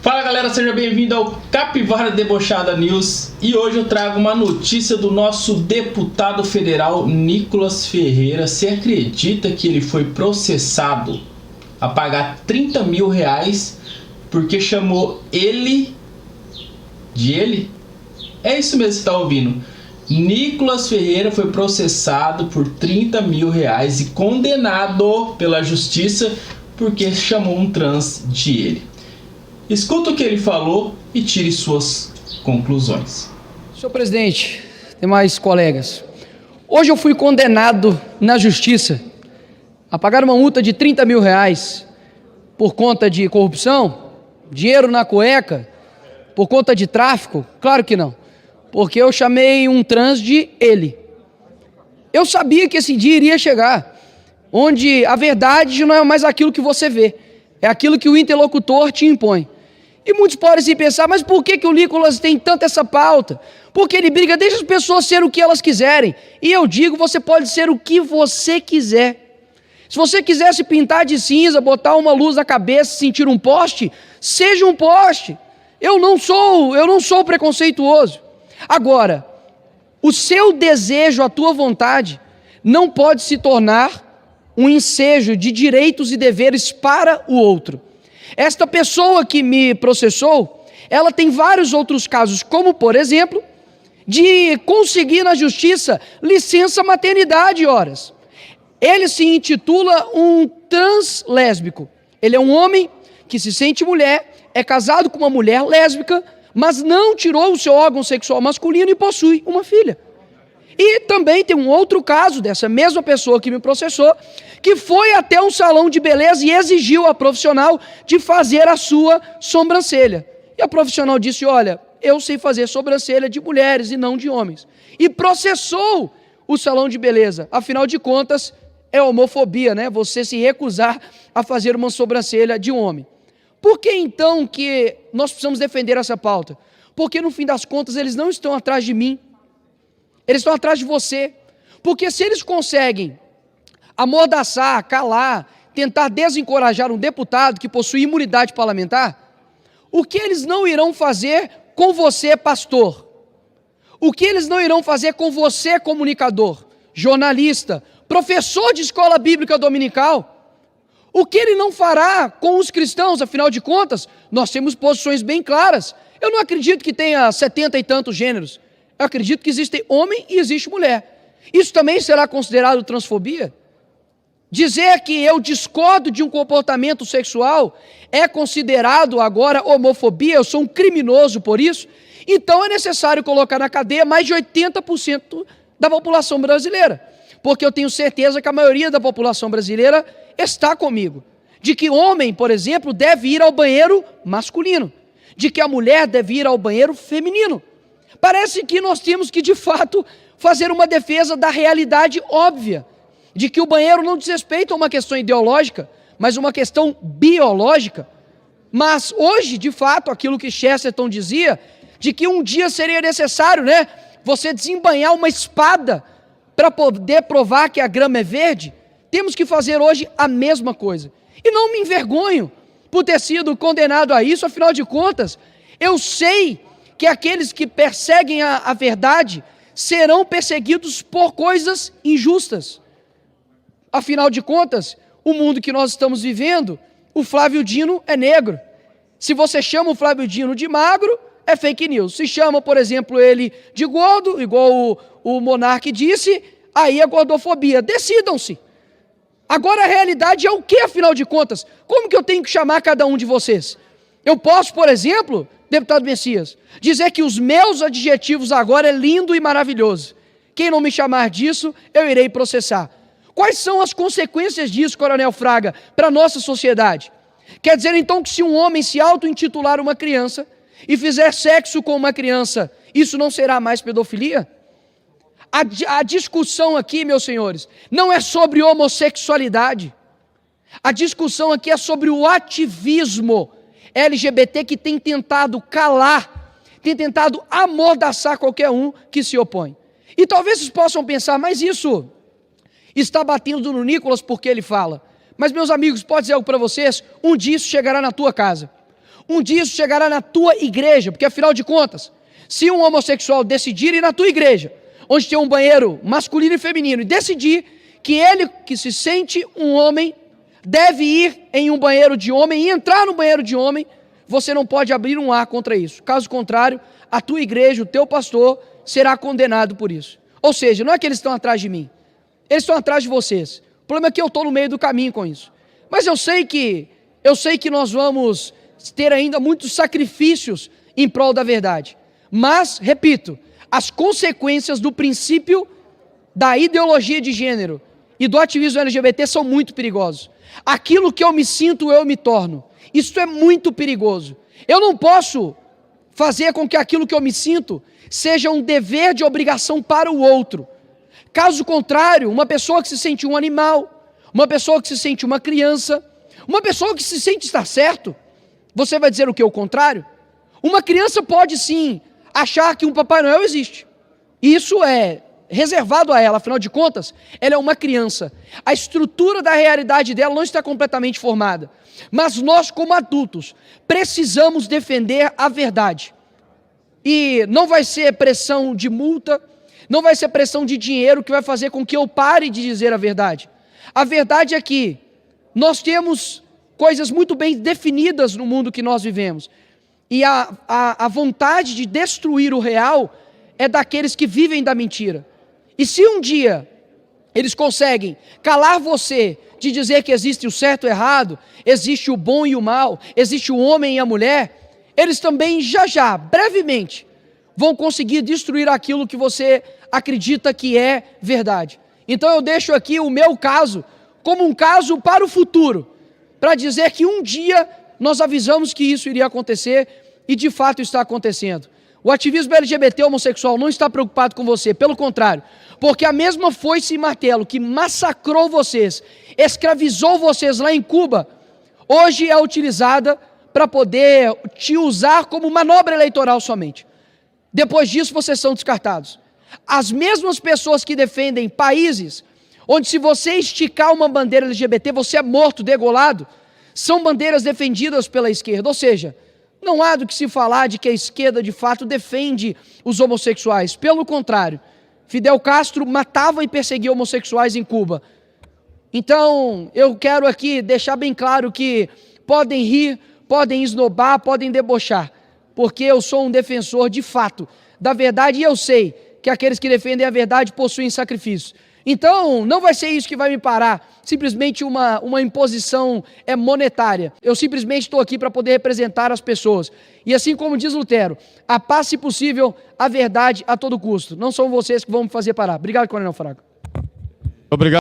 Fala galera, seja bem-vindo ao Capivara Debochada News e hoje eu trago uma notícia do nosso deputado federal Nicolas Ferreira. Você acredita que ele foi processado a pagar 30 mil reais porque chamou ele de ele? É isso mesmo que você está ouvindo. Nicolas Ferreira foi processado por 30 mil reais e condenado pela justiça porque chamou um trans de ele. Escuta o que ele falou e tire suas conclusões. Senhor presidente, demais colegas, hoje eu fui condenado na justiça a pagar uma multa de 30 mil reais por conta de corrupção, dinheiro na cueca, por conta de tráfico? Claro que não, porque eu chamei um trans de ele. Eu sabia que esse dia iria chegar, onde a verdade não é mais aquilo que você vê, é aquilo que o interlocutor te impõe. E muitos podem se pensar, mas por que o Nicolas tem tanta essa pauta? Porque ele briga, deixa as pessoas serem o que elas quiserem. E eu digo, você pode ser o que você quiser. Se você quiser se pintar de cinza, botar uma luz na cabeça, sentir um poste, seja um poste. Eu não sou preconceituoso. Agora, o seu desejo, a tua vontade, não pode se tornar um ensejo de direitos e deveres para o outro. Esta pessoa que me processou, ela tem vários outros casos, como por exemplo, de conseguir na justiça licença maternidade horas. Ele se intitula um trans lésbico. Ele é um homem que se sente mulher, é casado com uma mulher lésbica, mas não tirou o seu órgão sexual masculino e possui uma filha. E também tem um outro caso dessa mesma pessoa que me processou, que foi até um salão de beleza e exigiu a profissional de fazer a sua sobrancelha. E a profissional disse, olha, eu sei fazer sobrancelha de mulheres e não de homens. E processou o salão de beleza. Afinal de contas, é homofobia, né? Você se recusar a fazer uma sobrancelha de um homem. Por que então que nós precisamos defender essa pauta? Porque no fim das contas eles não estão atrás de mim. Eles estão atrás de você, porque se eles conseguem amordaçar, calar, tentar desencorajar um deputado que possui imunidade parlamentar, o que eles não irão fazer com você, pastor? O que eles não irão fazer com você, comunicador, jornalista, professor de escola bíblica dominical? O que ele não fará com os cristãos? Afinal de contas, nós temos posições bem claras. Eu não acredito que tenha 70 e tantos gêneros. Eu acredito que existe homem e existe mulher. Isso também será considerado transfobia? Dizer que eu discordo de um comportamento sexual é considerado agora homofobia? Eu sou um criminoso por isso? Então é necessário colocar na cadeia mais de 80% da população brasileira. Porque eu tenho certeza que a maioria da população brasileira está comigo. De que homem, por exemplo, deve ir ao banheiro masculino. De que a mulher deve ir ao banheiro feminino. Parece que nós temos que, de fato, fazer uma defesa da realidade óbvia, de que o banheiro não diz respeito a uma questão ideológica, mas uma questão biológica. Mas hoje, de fato, aquilo que Chesterton dizia, de que um dia seria necessário, né, você desembainhar uma espada para poder provar que a grama é verde, temos que fazer hoje a mesma coisa. E não me envergonho por ter sido condenado a isso, afinal de contas, eu sei que aqueles que perseguem a verdade serão perseguidos por coisas injustas. Afinal de contas, o mundo que nós estamos vivendo, o Flávio Dino é negro. Se você chama o Flávio Dino de magro, é fake news. Se chama, por exemplo, ele de gordo, igual o Monark disse, aí é gordofobia. Decidam-se. Agora a realidade é o que, afinal de contas? Como que eu tenho que chamar cada um de vocês? Eu posso, por exemplo, deputado Messias, dizer que os meus adjetivos agora é lindo e maravilhoso. Quem não me chamar disso, eu irei processar. Quais são as consequências disso, Coronel Fraga, para a nossa sociedade? Quer dizer então que se um homem se auto-intitular uma criança e fizer sexo com uma criança, isso não será mais pedofilia? A discussão aqui, meus senhores, não é sobre homossexualidade. A discussão aqui é sobre o ativismo LGBT que tem tentado calar, tem tentado amordaçar qualquer um que se opõe. E talvez vocês possam pensar, mas isso está batendo no Nicolas porque ele fala. Mas, meus amigos, pode dizer algo para vocês, um dia isso chegará na tua casa. Um dia isso chegará na tua igreja, porque afinal de contas, se um homossexual decidir ir na tua igreja, onde tem um banheiro masculino e feminino, e decidir que ele, que se sente um homem, deve ir em um banheiro de homem e entrar no banheiro de homem, você não pode abrir um ar contra isso. Caso contrário, a tua igreja, o teu pastor, será condenado por isso. Ou seja, não é que eles estão atrás de mim, eles estão atrás de vocês. O problema é que eu estou no meio do caminho com isso. Mas eu sei que nós vamos ter ainda muitos sacrifícios em prol da verdade. Mas, repito, as consequências do princípio da ideologia de gênero e do ativismo LGBT são muito perigosos. Aquilo que eu me sinto, eu me torno. Isso é muito perigoso. Eu não posso fazer com que aquilo que eu me sinto seja um dever de obrigação para o outro. Caso contrário, uma pessoa que se sente um animal, uma pessoa que se sente uma criança, uma pessoa que se sente estar certo, você vai dizer o que? O contrário? Uma criança pode sim achar que um Papai Noel existe. Isso é reservado a ela, afinal de contas, ela é uma criança. A estrutura da realidade dela não está completamente formada. Mas nós, como adultos, precisamos defender a verdade. E não vai ser pressão de multa, não vai ser pressão de dinheiro que vai fazer com que eu pare de dizer a verdade. A verdade é que nós temos coisas muito bem definidas no mundo que nós vivemos. E a vontade de destruir o real é daqueles que vivem da mentira. E se um dia eles conseguem calar você de dizer que existe o certo e o errado, existe o bom e o mal, existe o homem e a mulher, eles também já, brevemente, vão conseguir destruir aquilo que você acredita que é verdade. Então eu deixo aqui o meu caso como um caso para o futuro, para dizer que um dia nós avisamos que isso iria acontecer e de fato está acontecendo. O ativismo LGBT homossexual não está preocupado com você, pelo contrário, porque a mesma foice e martelo que massacrou vocês, escravizou vocês lá em Cuba, hoje é utilizada para poder te usar como manobra eleitoral somente. Depois disso vocês são descartados. As mesmas pessoas que defendem países onde se você esticar uma bandeira LGBT você é morto, degolado, são bandeiras defendidas pela esquerda, ou seja, não há do que se falar de que a esquerda de fato defende os homossexuais. Pelo contrário, Fidel Castro matava e perseguia homossexuais em Cuba. Então, eu quero aqui deixar bem claro que podem rir, podem esnobar, podem debochar, porque eu sou um defensor de fato da verdade e eu sei que aqueles que defendem a verdade possuem sacrifício. Então, não vai ser isso que vai me parar, simplesmente uma imposição monetária. Eu simplesmente estou aqui para poder representar as pessoas. E assim como diz Lutero, a paz, se possível, a verdade a todo custo. Não são vocês que vão me fazer parar. Obrigado, Coronel Fraga. Obrigado.